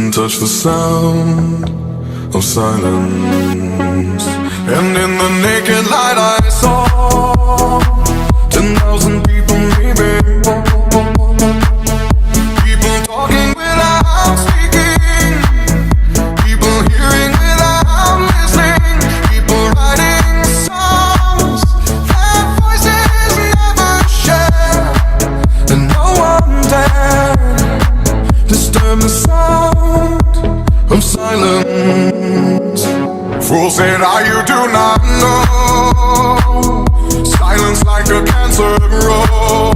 couldn't touch the sound of silence. And in the naked light I saw 10,000 people maybe, people talking without speaking, people hearing without listening, people writing songs that voices never share, and no one dared disturb the sound of silence. Fool said, you do not know. Silence like a cancer grows.